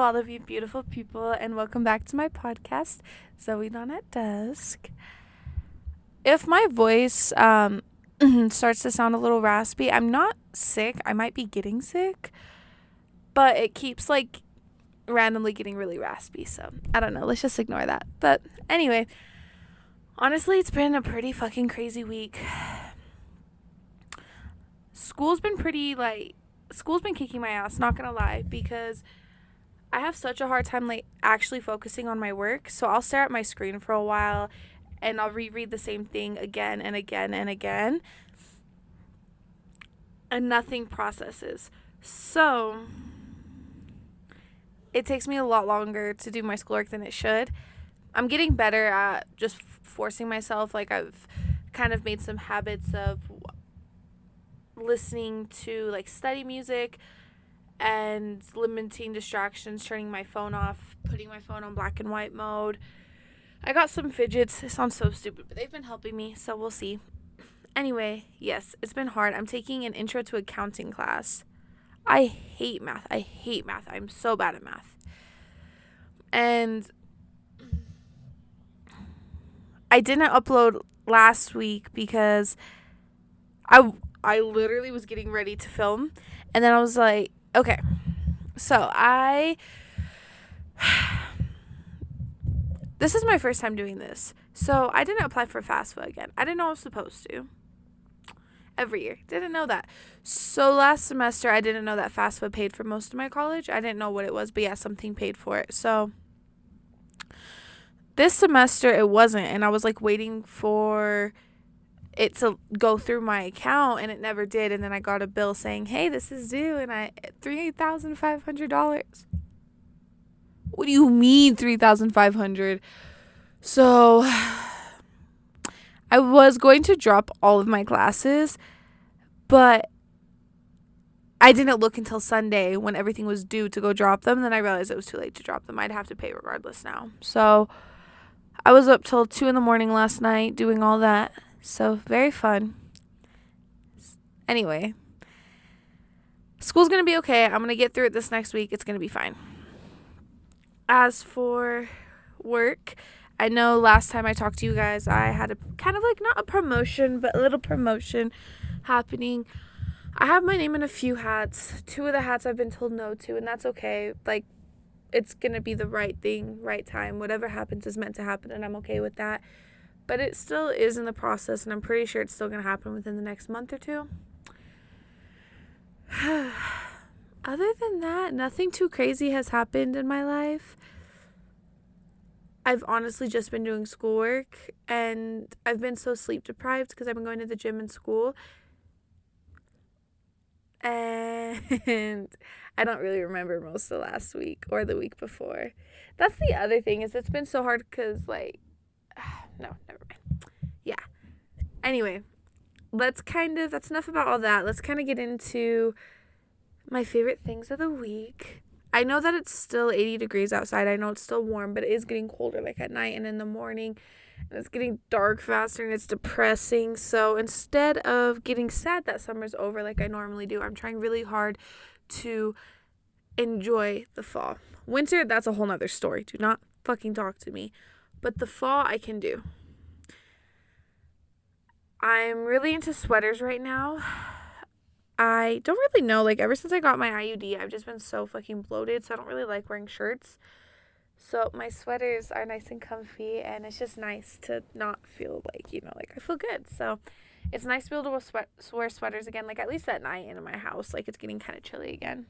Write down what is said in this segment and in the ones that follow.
all of you beautiful people, and welcome back to my podcast, Zoe Dawn at Dusk. If my voice starts to sound a little raspy, I'm not sick. I might be getting sick, but it keeps randomly getting really raspy. So I don't know. Let's just ignore that. But anyway, honestly, it's been a pretty fucking crazy week. School's been school's been kicking my ass, not gonna lie, because I have such a hard time actually focusing on my work. So I'll stare at my screen for a while and I'll reread the same thing again and again and again, and nothing processes. So it takes me a lot longer to do my schoolwork than it should. I'm getting better at just forcing myself. I've kind of made some habits of listening to study music and limiting distractions, turning my phone off, putting my phone on black and white mode. I got some fidgets. It sounds so stupid, but they've been helping me, so we'll see. Anyway, yes, it's been hard. I'm taking an intro to accounting class. I hate math. I'm so bad at math. And I didn't upload last week because I literally was getting ready to film, and then I was like, okay. So this is my first time doing this. So I didn't apply for FAFSA again. I didn't know I was supposed to. Every year. Didn't know that. So last semester, I didn't know that FAFSA paid for most of my college. I didn't know what it was, but yeah, something paid for it. So this semester, it wasn't. And I was waiting for it to go through my account, and it never did. And then I got a bill saying, hey, this is due, and $3,500. What do you mean $3,500? So I was going to drop all of my classes, but I didn't look until Sunday when everything was due to go drop them. Then I realized it was too late to drop them. I'd have to pay regardless now. So I was up till 2 a.m. last night doing all that. So very fun. Anyway, school's going to be okay. I'm going to get through it this next week. It's going to be fine. As for work, I know last time I talked to you guys, I had a kind of not a promotion, but a little promotion happening. I have my name in a few hats. 2 of the hats I've been told no to, and that's okay. It's going to be the right thing, right time. Whatever happens is meant to happen, and I'm okay with that. But it still is in the process, and I'm pretty sure it's still going to happen within the next month or two. Other than that, nothing too crazy has happened in my life. I've honestly just been doing schoolwork, and I've been so sleep deprived because I've been going to the gym and school. And I don't really remember most of last week or the week before. That's the other thing, is it's been so hard because no, never mind. Yeah. Anyway, that's enough about all that. Let's kind of get into my favorite things of the week. I know that it's still 80 degrees outside. I know it's still warm, but it is getting colder at night and in the morning. And it's getting dark faster, and it's depressing. So instead of getting sad that summer's over like I normally do, I'm trying really hard to enjoy the fall. Winter, that's a whole nother story. Do not fucking talk to me. But the fall, I can do. I'm really into sweaters right now. I don't really know, ever since I got my IUD, I've just been so fucking bloated, so I don't really like wearing shirts. So my sweaters are nice and comfy, and it's just nice to not feel I feel good. So it's nice to be able to wear sweaters again, at least at night and in my house, it's getting kind of chilly again.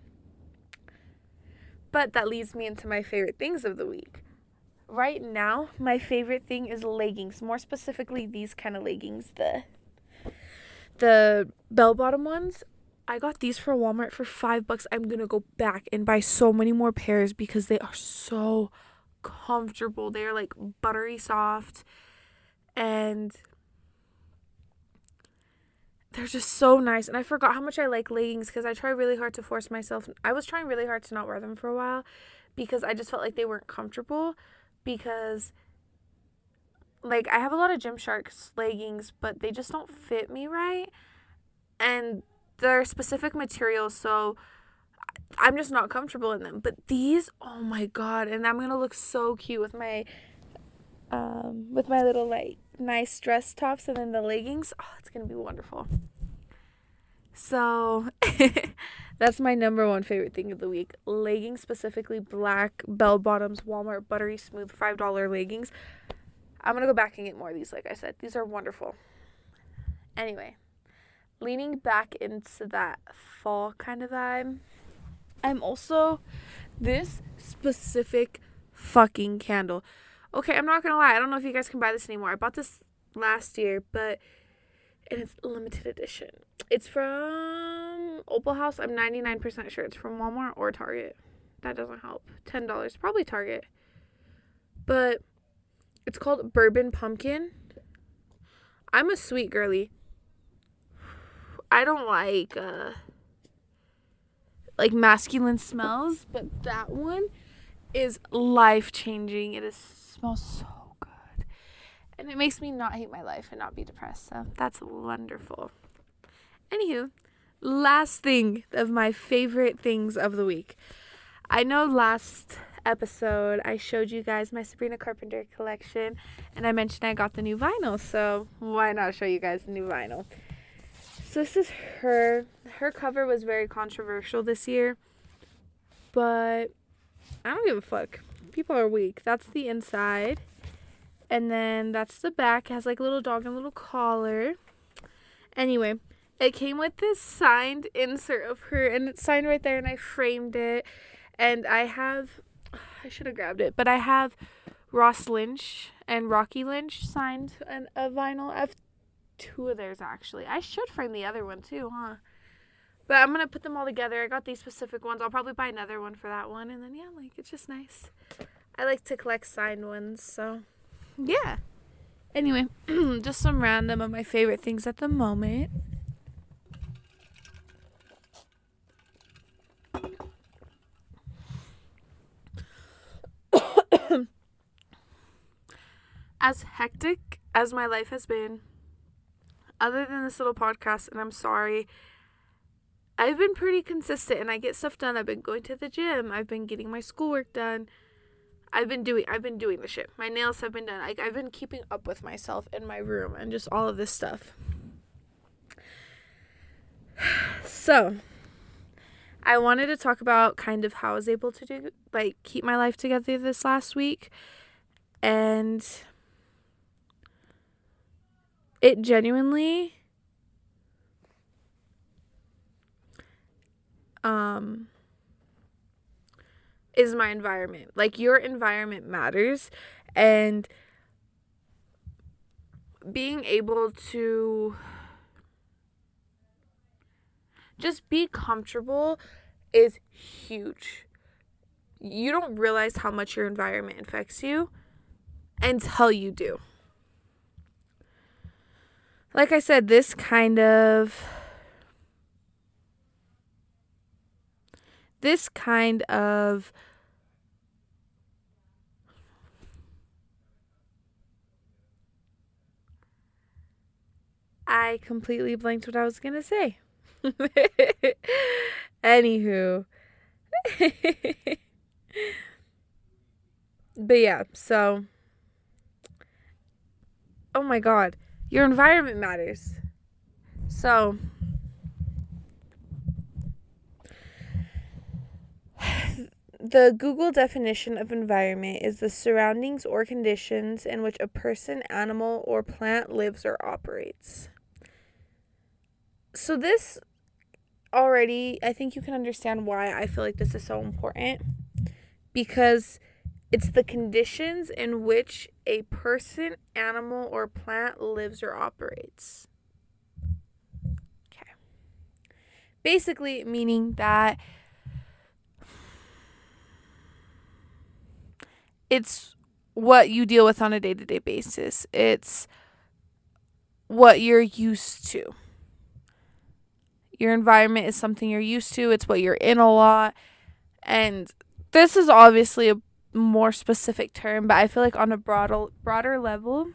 But that leads me into my favorite things of the week. Right now, my favorite thing is leggings, more specifically these kind of leggings, the bell-bottom ones. I got these for Walmart for $5. I'm going to go back and buy so many more pairs because they are so comfortable. They are buttery soft, and they're just so nice. And I forgot how much I like leggings because I try really hard to force myself. I was trying really hard to not wear them for a while because I just felt like they weren't comfortable, because I have a lot of Gymshark leggings, but they just don't fit me right. And they're specific materials, so I'm just not comfortable in them. But these, oh my God. And I'm going to look so cute with my little like nice dress tops and then the leggings. Oh, it's going to be wonderful. So that's my number one favorite thing of the week. Leggings, specifically black bell bottoms, Walmart buttery smooth $5 leggings. I'm going to go back and get more of these, like I said. These are wonderful. Anyway, leaning back into that fall kind of vibe. I'm also this specific fucking candle. Okay, I'm not going to lie. I don't know if you guys can buy this anymore. I bought this last year, and it's limited edition. It's from Opal House. I'm 99% sure it's from Walmart or Target. That doesn't help. $10, probably Target. But it's called Bourbon Pumpkin. I'm a sweet girly. I don't like masculine smells, but that one is life-changing. It smells so good. And it makes me not hate my life and not be depressed. So that's wonderful. Anywho, last thing of my favorite things of the week. I know last episode I showed you guys my Sabrina Carpenter collection, and I mentioned I got the new vinyl, so why not show you guys the new vinyl? So this is her cover was very controversial this year, but I don't give a fuck. People are weak. That's the inside, and then that's the back. It has like a little dog and a little collar. Anyway, it came with this signed insert of her, and it's signed right there, and I framed it. And I should have grabbed it, but I have Ross Lynch and Rocky Lynch signed a vinyl. I have 2 of theirs, actually. I should frame the other one, too, huh? But I'm going to put them all together. I got these specific ones. I'll probably buy another one for that one. And then, yeah, like, it's just nice. I like to collect signed ones, so, yeah. Anyway, just some random of my favorite things at the moment. As hectic as my life has been, other than this little podcast, and I'm sorry, I've been pretty consistent and I get stuff done. I've been going to the gym. I've been getting my schoolwork done. I've been doing the shit. My nails have been done. I've been keeping up with myself in my room and just all of this stuff. So, I wanted to talk about kind of how I was able to keep my life together this last week. And it genuinely is my environment. Like, your environment matters, and being able to just be comfortable is huge. You don't realize how much your environment affects you until you do. Like I said, this kind of I completely blanked what I was gonna say. Anywho. But yeah, so oh my God, your environment matters. So the Google definition of environment is the surroundings or conditions in which a person, animal, or plant lives or operates. So this already, I think you can understand why I feel like this is so important, because it's the conditions in which a person, animal, or plant lives or operates. Okay. Basically meaning that it's what you deal with on a day-to-day basis. It's what you're used to. Your environment is something you're used to. It's what you're in a lot. And this is obviously a more specific term, but I feel like on a broader level,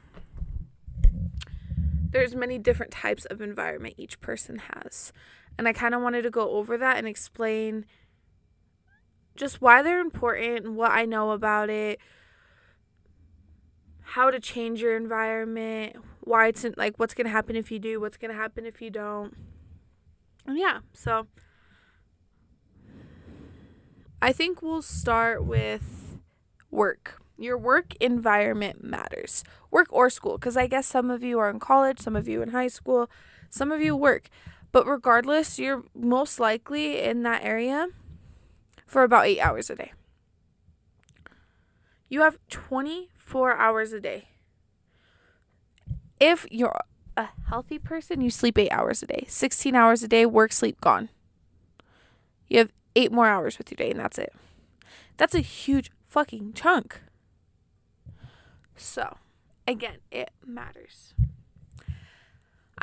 there's many different types of environment each person has. And I kind of wanted to go over that and explain just why they're important, what I know about it, how to change your environment, why it's like what's going to happen if you do, what's going to happen if you don't. And yeah, so I think we'll start with work. Your work environment matters. Work or school, because I guess some of you are in college, some of you in high school, some of you work. But regardless, you're most likely in that area for about 8 hours a day. You have 24 hours a day. If you're a healthy person, you sleep 8 hours a day. 16 hours a day, work, sleep, gone. You have 8 more hours with your day, and that's it. That's a huge fucking chunk. So, again, it matters.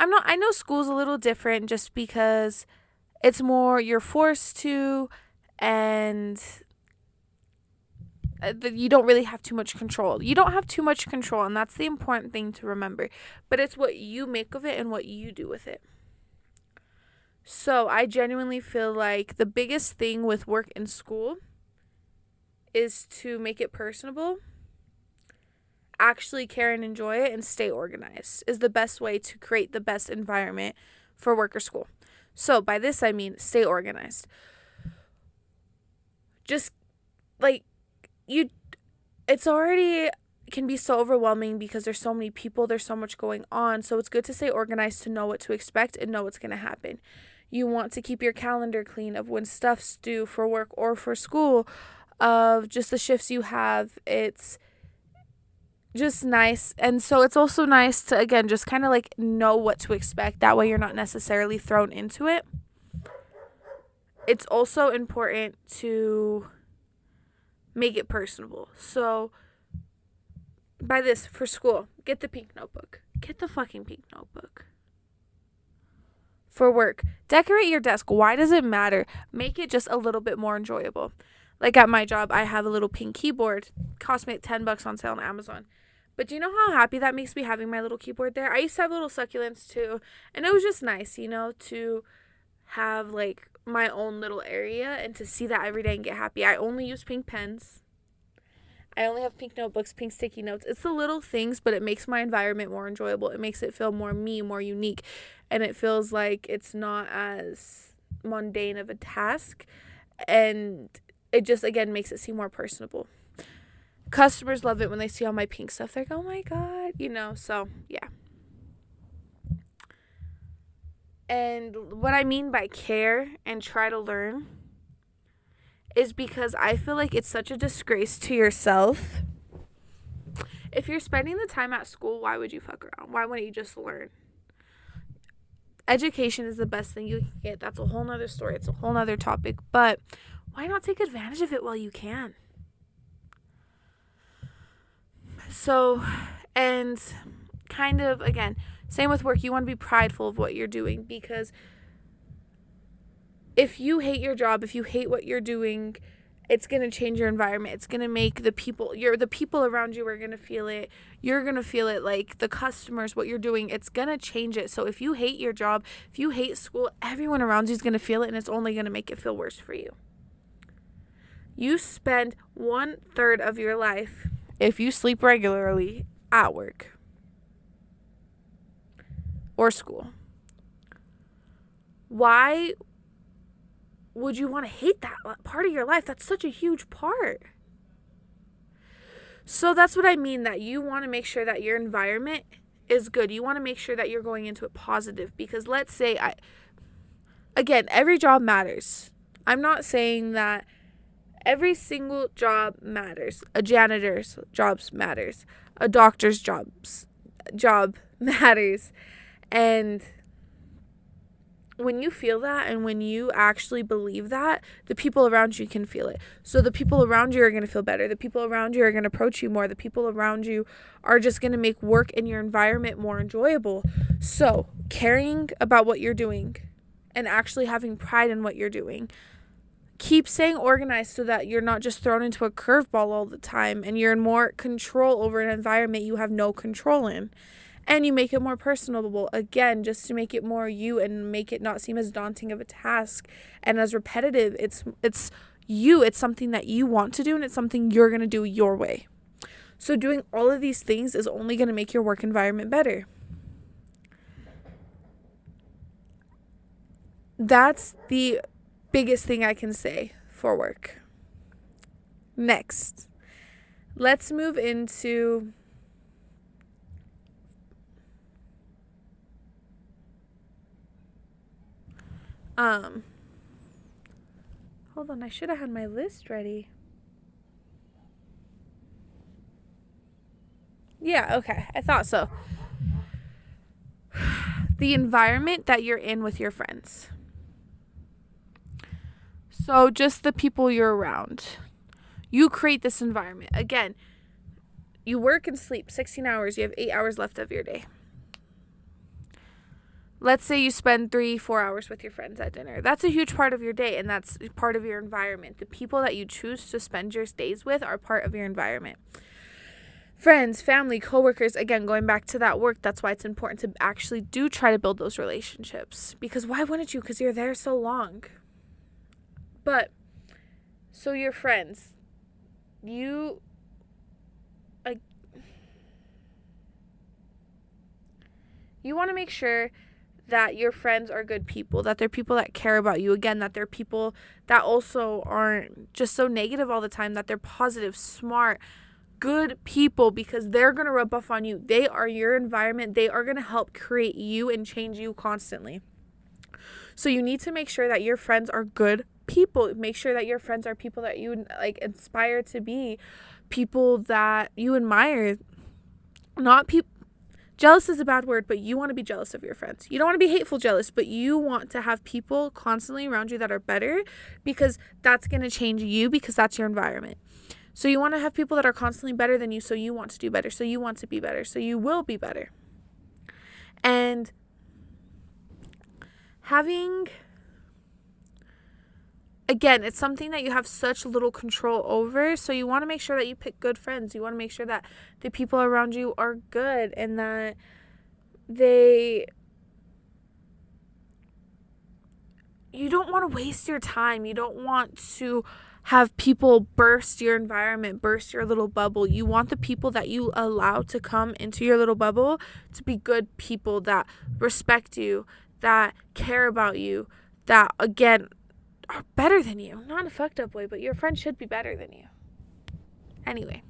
I know school's a little different just because it's more you're forced to, and you don't really have too much control. You don't have too much control, and that's the important thing to remember. But it's what you make of it and what you do with it. So I genuinely feel like the biggest thing with work and school is to make it personable, actually care and enjoy it, and stay organized is the best way to create the best environment for work or school. So by this, I mean stay organized. Just like it's already can be so overwhelming because there's so many people, there's so much going on. So it's good to stay organized, to know what to expect and know what's going to happen. You want to keep your calendar clean of when stuff's due for work or for school, of just the shifts you have. It's just nice. And so it's also nice to, again, just kind of like know what to expect. That way you're not necessarily thrown into it. It's also important to make it personable. So by this, for school, get the pink notebook. Get the fucking pink notebook. For work, decorate your desk. Why does it matter? Make it just a little bit more enjoyable. Like at my job, I have a little pink keyboard. Cost me $10 on sale on Amazon. But do you know how happy that makes me having my little keyboard there? I used to have little succulents too. And it was just nice, to have like my own little area and to see that every day and get happy. I only use pink pens. I only have pink notebooks, pink sticky notes. It's the little things, but it makes my environment more enjoyable. It makes it feel more me, more unique. And it feels like it's not as mundane of a task. And it just, again, makes it seem more personable. Customers love it when they see all my pink stuff. They're like, oh my God, so yeah. And what I mean by care and try to learn is because I feel like it's such a disgrace to yourself. If you're spending the time at school, why would you fuck around? Why wouldn't you just learn? Education is the best thing you can get. That's a whole nother story. It's a whole nother topic. But why not take advantage of it while you can? So, and kind of, again, same with work. You want to be prideful of what you're doing, because if you hate your job, if you hate what you're doing, it's going to change your environment. It's going to make the people around you are going to feel it. You're going to feel it, like the customers, what you're doing, it's going to change it. So if you hate your job, if you hate school, everyone around you is going to feel it, and it's only going to make it feel worse for you. You spend 1/3 of your life, if you sleep regularly, at work or school. Why would you want to hate that part of your life? That's such a huge part. So that's what I mean, that you want to make sure that your environment is good. You want to make sure that you're going into it positive, because let's say, again, every job matters. I'm not saying that every single job matters. A janitor's job matters. A doctor's job matters. And when you feel that, and when you actually believe that, the people around you can feel it. So the people around you are going to feel better. The people around you are going to approach you more. The people around you are just going to make work in your environment more enjoyable. So caring about what you're doing and actually having pride in what you're doing. Keep staying organized so that you're not just thrown into a curveball all the time, and you're in more control over an environment you have no control in. And you make it more personable, again, just to make it more you and make it not seem as daunting of a task and as repetitive. It's it's something that you want to do, and it's something you're going to do your way. So doing all of these things is only going to make your work environment better. That's the biggest thing I can say for work. Next, let's move into hold on, I should have had my list ready. Yeah, okay, I thought so. The environment that you're in with your friends. So just the people you're around. You create this environment. Again, you work and sleep 16 hours. You have 8 hours left of your day. Let's say you spend 3-4 hours with your friends at dinner. That's a huge part of your day, and that's part of your environment. The people that you choose to spend your days with are part of your environment. Friends, family, coworkers, again, going back to that work, that's why it's important to actually do try to build those relationships. Because why wouldn't you? Because you're there so long. But, so your friends, you want to make sure that your friends are good people, that they're people that care about you. Again, that they're people that also aren't just so negative all the time, that they're positive, smart, good people, because they're going to rub off on you. They are your environment. They are going to help create you and change you constantly. So you need to make sure that your friends are good people. Make sure that your friends are people that you inspire to be, people that you admire. Not people. Jealous is a bad word, but you want to be jealous of your friends. You don't want to be hateful jealous, but you want to have people constantly around you that are better, because that's going to change you, because that's your environment. So you want to have people that are constantly better than you, so you want to do better, so you want to be better, so you will be better. And again, it's something that you have such little control over, so you want to make sure that you pick good friends. You want to make sure that the people around you are good, and that you don't want to waste your time. You don't want to have people burst your environment, burst your little bubble. You want the people that you allow to come into your little bubble to be good people that respect you, that care about you, that, again, are better than you. Not in a fucked up way, but your friend should be better than you. Anyway,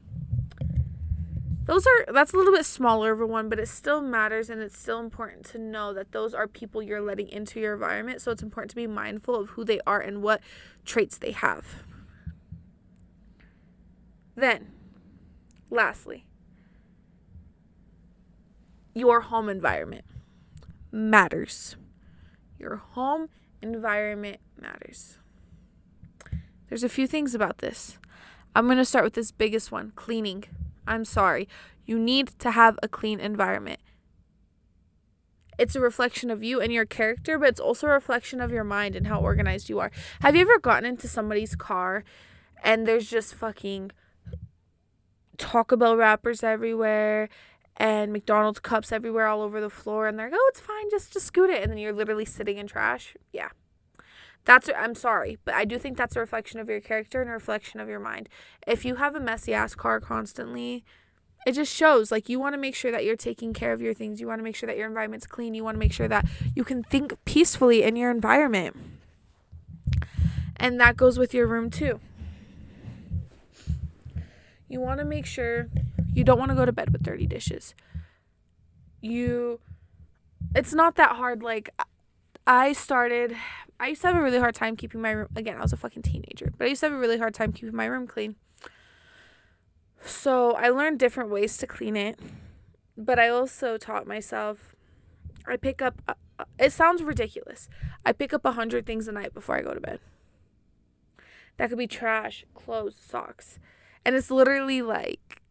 that's a little bit smaller of a one, but it still matters, and it's still important to know that those are people you're letting into your environment. So it's important to be mindful of who they are and what traits they have. Then, lastly, your home environment matters. Your home environment matters. There's a few things about this. I'm going to start with this biggest one, cleaning. I'm sorry. You need to have a clean environment. It's a reflection of you and your character, but it's also a reflection of your mind and how organized you are. Have you ever gotten into somebody's car and there's just fucking Taco Bell wrappers everywhere and McDonald's cups everywhere all over the floor, and they're like, oh, it's fine, just scoot it, and then you're literally sitting in trash? Yeah. I'm sorry, but I do think that's a reflection of your character and a reflection of your mind. If you have a messy ass car constantly, it just shows. Like, you want to make sure that you're taking care of your things. You want to make sure that your environment's clean. You want to make sure that you can think peacefully in your environment. And that goes with your room too. You want to make sure you don't want to go to bed with dirty dishes. It's not that hard. Like, I used to have a really hard time keeping my room, again, I was a fucking teenager, but I used to have a really hard time keeping my room clean. So I learned different ways to clean it, but I also taught myself, I pick up, it sounds ridiculous, I pick up 100 things a night before I go to bed. That could be trash, clothes, socks. And it's literally like,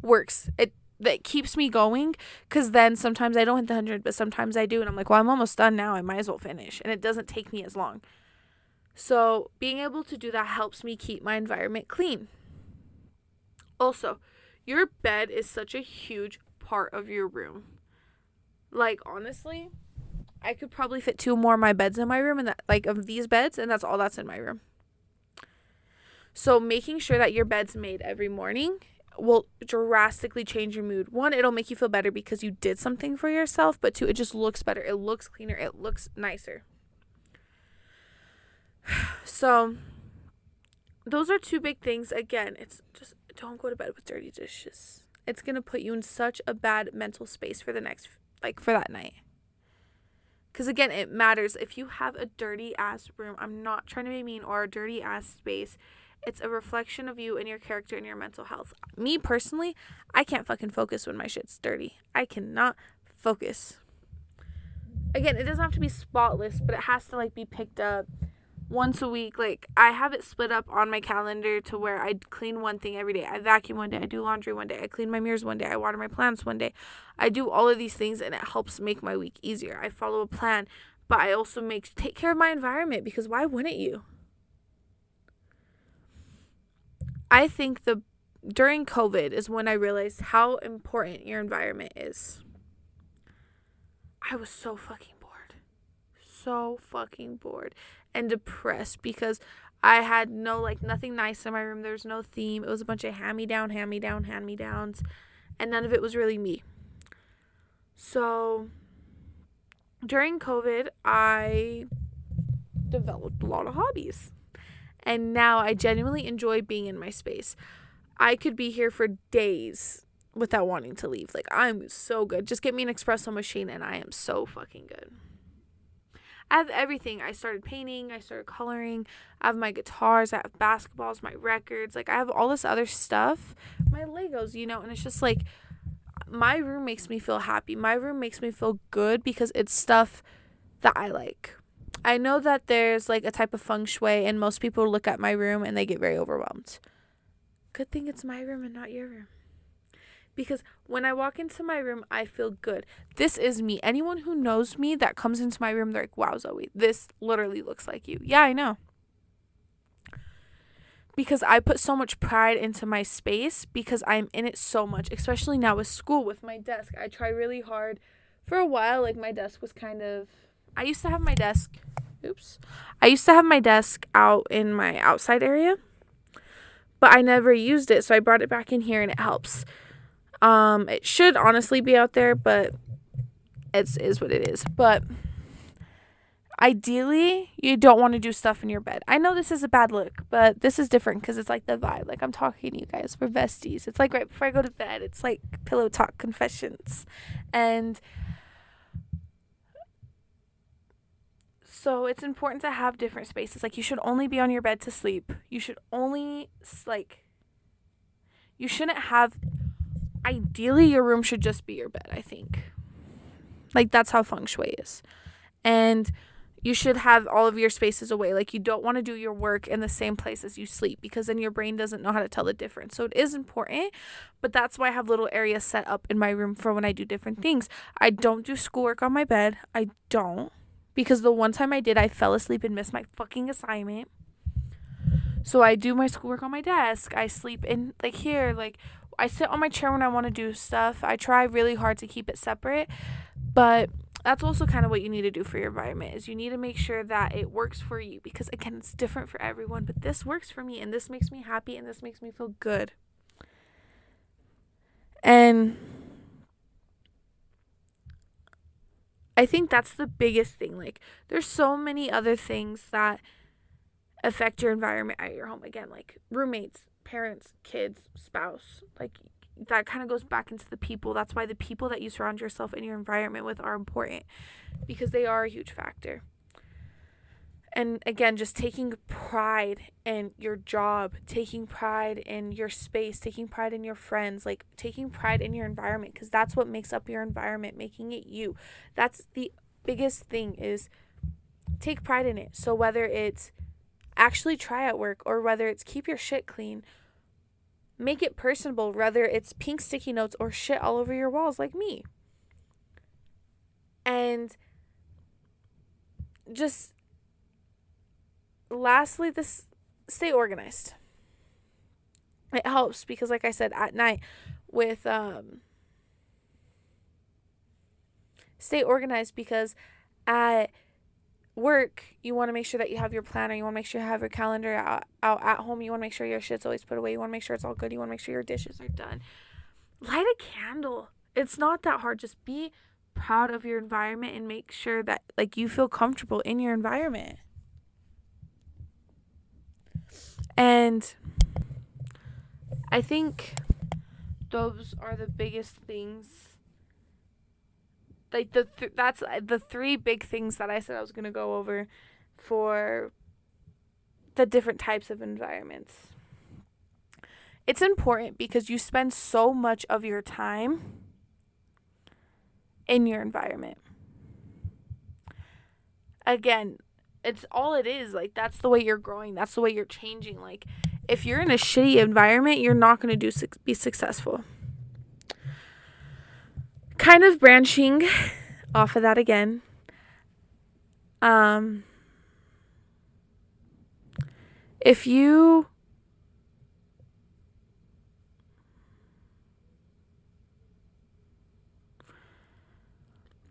works. It keeps me going, because then sometimes I don't hit the 100, but sometimes I do. And I'm like, well, I'm almost done now. I might as well finish. And it doesn't take me as long. So being able to do that helps me keep my environment clean. Also, your bed is such a huge part of your room. Like, honestly, I could probably fit 2 more of my beds in my room, and that, like, of these beds, and that's all that's in my room. So making sure that your bed's made every morning will drastically change your mood. One, it'll make you feel better because you did something for yourself, but two, it just looks better. It looks cleaner. It looks nicer. So those are two big things. Again, it's just don't go to bed with dirty dishes. It's going to put you in such a bad mental space for the next, for that night. Because again, it matters. If you have a dirty ass room, I'm not trying to be mean, or a dirty ass space, it's a reflection of you and your character and your mental health. Me personally, I can't fucking focus when my shit's dirty. I cannot focus. Again, it doesn't have to be spotless, but it has to be picked up once a week. I have it split up on my calendar to where I clean one thing every day. I vacuum one day, I do laundry one day, I clean my mirrors one day, I water my plants one day. I do all of these things, and it helps make my week easier. I follow a plan, but I also take care of my environment, because why wouldn't you? I think during COVID is when I realized how important your environment is. I was so fucking bored and depressed because I had nothing nice in my room. There was no theme. It was a bunch of hand-me-downs, and none of it was really me. So during COVID, I developed a lot of hobbies, and now I genuinely enjoy being in my space. I could be here for days without wanting to leave. I'm so good. Just get me an espresso machine and I am so fucking good. I have everything. I started painting, I started coloring, I have my guitars, I have basketballs, my records, I have all this other stuff, my Legos, and it's just my room makes me feel happy. My room makes me feel good because it's stuff that I like. I know that there's a type of feng shui, and most people look at my room and they get very overwhelmed. Good thing it's my room and not your room. Because when I walk into my room, I feel good. This is me. Anyone who knows me that comes into my room, they're like, wow, Zoe, this literally looks like you. Yeah, I know. Because I put so much pride into my space because I'm in it so much, especially now with school, with my desk. I try really hard. For a while, my desk was I used to have my desk out in my outside area, but I never used it, so I brought it back in here, and it helps. It should honestly be out there, but it is what it is. But ideally, you don't want to do stuff in your bed. I know this is a bad look, but this is different because it's the vibe. I'm talking to you guys. We're besties. It's right before I go to bed. It's pillow talk confessions. And so it's important to have different spaces. You should only be on your bed to sleep. You should only, you shouldn't have... Ideally, your room should just be your bed, I think. That's how feng shui is. And you should have all of your spaces away. You don't want to do your work in the same place as you sleep, because then your brain doesn't know how to tell the difference. So it is important, but that's why I have little areas set up in my room for when I do different things. I don't do schoolwork on my bed. I don't. Because the one time I did, I fell asleep and missed my fucking assignment. So I do my schoolwork on my desk. I sleep in, here, I sit on my chair when I want to do stuff. I try really hard to keep it separate, but that's also kind of what you need to do for your environment, is you need to make sure that it works for you, because again, it's different for everyone, but this works for me, and this makes me happy, and this makes me feel good. And I think that's the biggest thing. There's so many other things that affect your environment at your home. Again, roommates, parents, kids, spouse, that kind of goes back into the people. That's why the people that you surround yourself in your environment with are important, because they are a huge factor. And again, just taking pride in your job, taking pride in your space, taking pride in your friends, taking pride in your environment, because that's what makes up your environment, making it you. That's the biggest thing, is take pride in it. So whether it's actually try at work, or whether it's keep your shit clean, make it personable, whether it's pink sticky notes or shit all over your walls like me. And just lastly, stay organized. It helps because, like I said, at night with stay organized, because at work, you want to make sure that you have your planner. You want to make sure you have your calendar out at home. You want to make sure your shit's always put away. You want to make sure it's all good. You want to make sure your dishes are done. Light a candle. It's not that hard. Just be proud of your environment and make sure that like you feel comfortable in your environment. And I think those are the biggest things. Like that's the three big things that I said I was going to go over for the different types of environments. It's important because you spend so much of your time in your environment. Again, it's all it is. Like, that's the way you're growing. That's the way you're changing. Like, if you're in a shitty environment, you're not going to be successful. Kind of branching off of that again. If you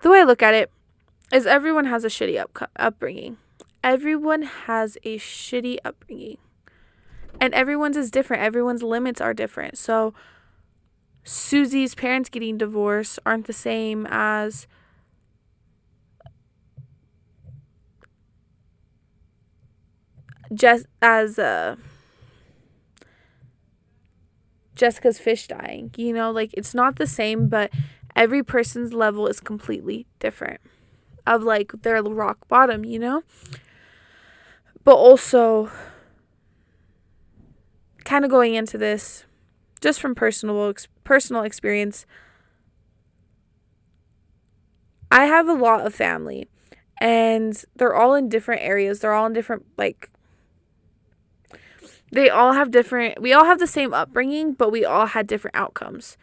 the way I look at it is everyone has a shitty upbringing. Everyone has a shitty upbringing. And everyone's is different. Everyone's limits are different. So Susie's parents getting divorced aren't the same as Jessica's fish dying. You know, like, it's not the same, but every person's level is completely different of like their rock bottom, you know? But also, kind of going into this just from personal experience, I have a lot of family and they're all in different areas. They're all in different, like, we all have the same upbringing, but we all had different outcomes.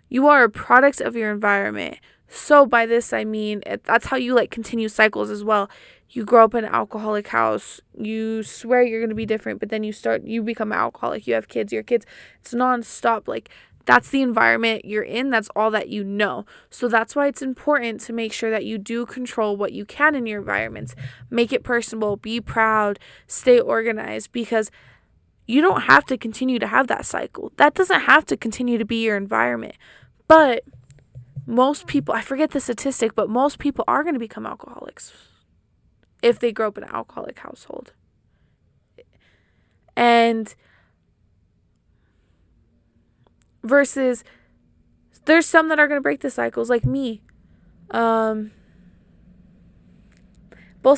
You are a product of your environment. So by this, I mean, that's how you like continue cycles as well. You grow up in an alcoholic house. You swear you're going to be different, but then you become an alcoholic. You have kids, it's nonstop. Like, that's the environment you're in. That's all that you know. So that's why it's important to make sure that you do control what you can in your environments. Make it personable, be proud, stay organized, because you don't have to continue to have that cycle. That doesn't have to continue to be your environment. But most people, I forget the statistic, but most people are going to become alcoholics if they grow up in an alcoholic household. And versus there's some that are going to break the cycles, like me. Both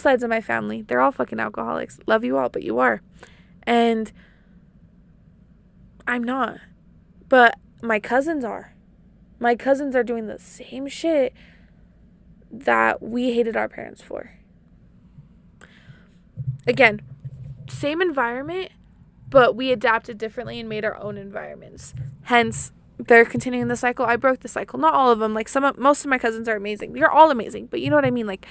sides of my family, they're all fucking alcoholics. Love you all, but you are. And I'm not. But my cousins are. My cousins are doing the same shit that we hated our parents for. Again, same environment, but we adapted differently and made our own environments. Hence, they're continuing the cycle. I broke the cycle. Not all of them. Like, most of my cousins are amazing. They're all amazing. But you know what I mean? Like,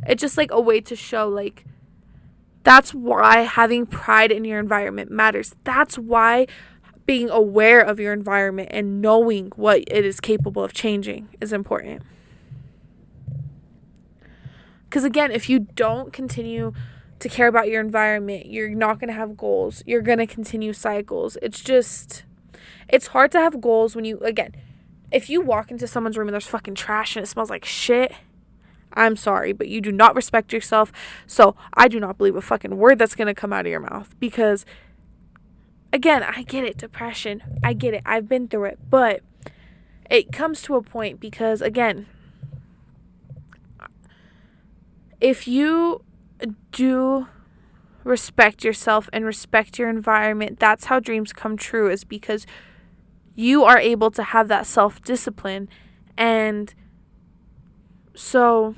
it's just like a way to show, like, that's why having pride in your environment matters. That's why being aware of your environment and knowing what it is capable of changing is important. Because again, if you don't continue to care about your environment, you're not going to have goals. You're going to continue cycles. It's hard to have goals when if you walk into someone's room and there's fucking trash and it smells like shit, I'm sorry, but you do not respect yourself. So I do not believe a fucking word that's going to come out of your mouth. Because again, I get it, depression. I get it. I've been through it. But it comes to a point because, again, if you do respect yourself and respect your environment, that's how dreams come true, is because you are able to have that self-discipline. And so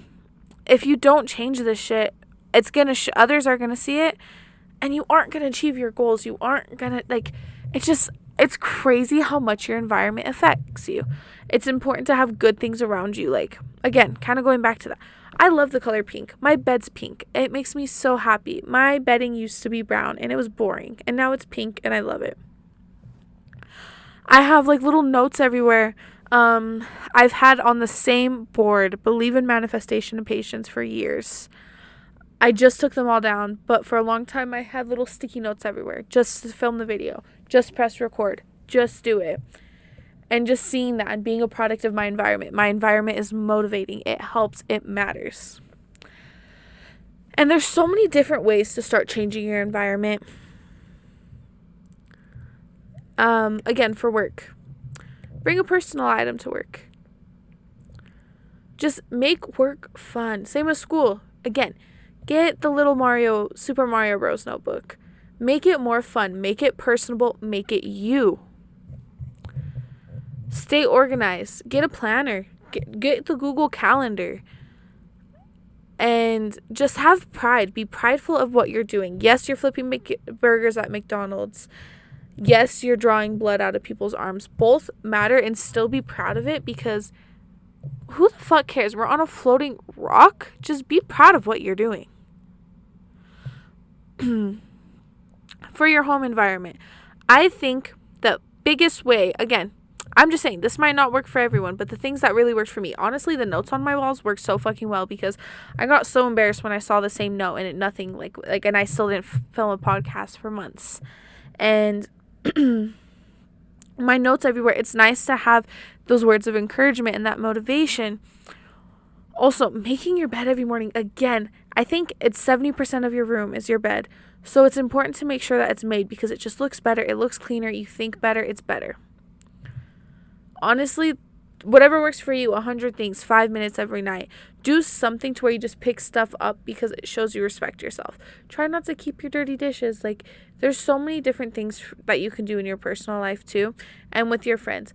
if you don't change this shit, it's going to others are going to see it, and you aren't going to achieve your goals. You aren't going to, like, it's crazy how much your environment affects you. It's important to have good things around you. Like, again, kind of going back to that. I love the color pink. My bed's pink. It makes me so happy. My bedding used to be brown and it was boring, and now it's pink and I love it. I have like little notes everywhere. I've had on the same board, believe in manifestation and patience, for years. I just took them all down, but for a long time I had little sticky notes everywhere just to film the video. Just press record. Just do it. And just seeing that and being a product of my environment. My environment is motivating. It helps. It matters. And there's so many different ways to start changing your environment. Again, for work. Bring a personal item to work. Just make work fun. Same with school. Again, get the little Super Mario Bros. Notebook. Make it more fun. Make it personable. Make it you. Stay organized. Get a planner. Get the Google Calendar. And just have pride. Be prideful of what you're doing. Yes, you're flipping burgers at McDonald's. Yes, you're drawing blood out of people's arms. Both matter, and still be proud of it, because who the fuck cares? We're on a floating rock. Just be proud of what you're doing. For your home environment, I think the biggest way, again, I'm just saying, this might not work for everyone, but the things that really worked for me, honestly, the notes on my walls worked so fucking well, because I got so embarrassed when I saw the same note and nothing like, and I still didn't film a podcast for months. And my notes everywhere. It's nice to have those words of encouragement and that motivation. Also, making your bed every morning. Again, I think it's 70% of your room is your bed. So it's important to make sure that it's made, because it just looks better. It looks cleaner. You think better. It's better. Honestly, whatever works for you, 100 things, 5 minutes every night. Do something to where you just pick stuff up, because it shows you respect yourself. Try not to keep your dirty dishes. Like, there's so many different things that you can do in your personal life too, and with your friends.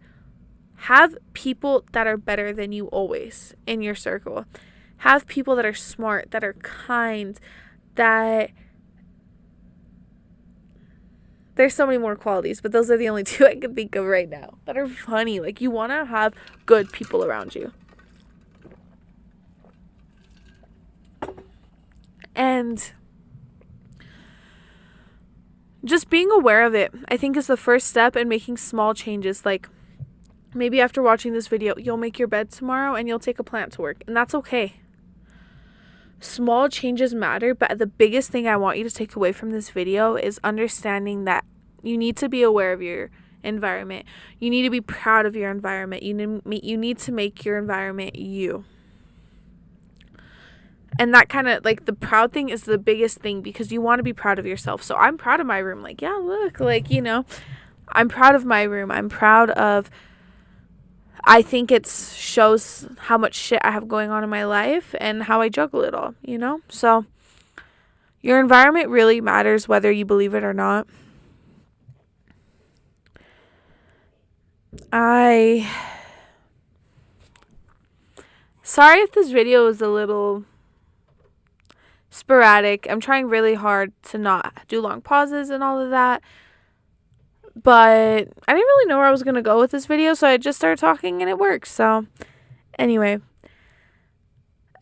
Have people that are better than you always in your circle. Have people that are smart, that are kind, that... There's so many more qualities, but those are the only two I can think of right now that are funny. Like, you want to have good people around you. And just being aware of it, I think, is the first step in making small changes. Like, maybe after watching this video, you'll make your bed tomorrow and you'll take a plant to work, and that's okay. Small changes matter, but the biggest thing I want you to take away from this video is understanding that you need to be aware of your environment. You need to be proud of your environment. You need to make your environment you. And that kind of, like, the proud thing is the biggest thing, because you want to be proud of yourself. So I'm proud of my room. Like, yeah, look, like, you know, I'm proud of my room. I'm proud of... I think it shows how much shit I have going on in my life and how I juggle it all, you know? So your environment really matters, whether you believe it or not. Sorry if this video is a little sporadic. I'm trying really hard to not do long pauses and all of that. But I didn't really know where I was going to go with this video, so I just started talking and it works. So anyway,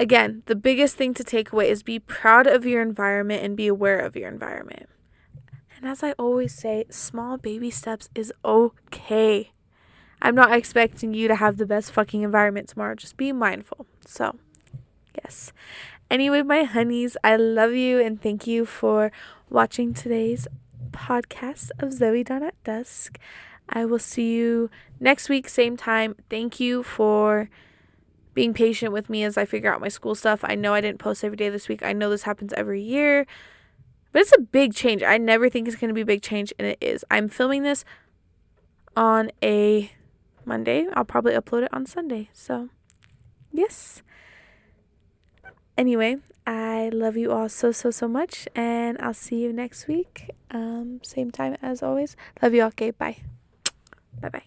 again, the biggest thing to take away is be proud of your environment and be aware of your environment. And as I always say, small baby steps is okay. I'm not expecting you to have the best fucking environment tomorrow. Just be mindful. So, yes. Anyway, my honeys, I love you and thank you for watching today's podcast of Zoe Dawn at Dusk. I will see you next week, same time. Thank you for being patient with me as I figure out my school stuff. I know I didn't post every day this week. I know this happens every year, but it's a big change. I never think it's going to be a big change, and it is. I'm filming this on a Monday. I'll probably upload it on Sunday. So, yes. Anyway, I love you all so much, and I'll see you next week. Same time as always. Love you all. Okay, bye. Bye-bye.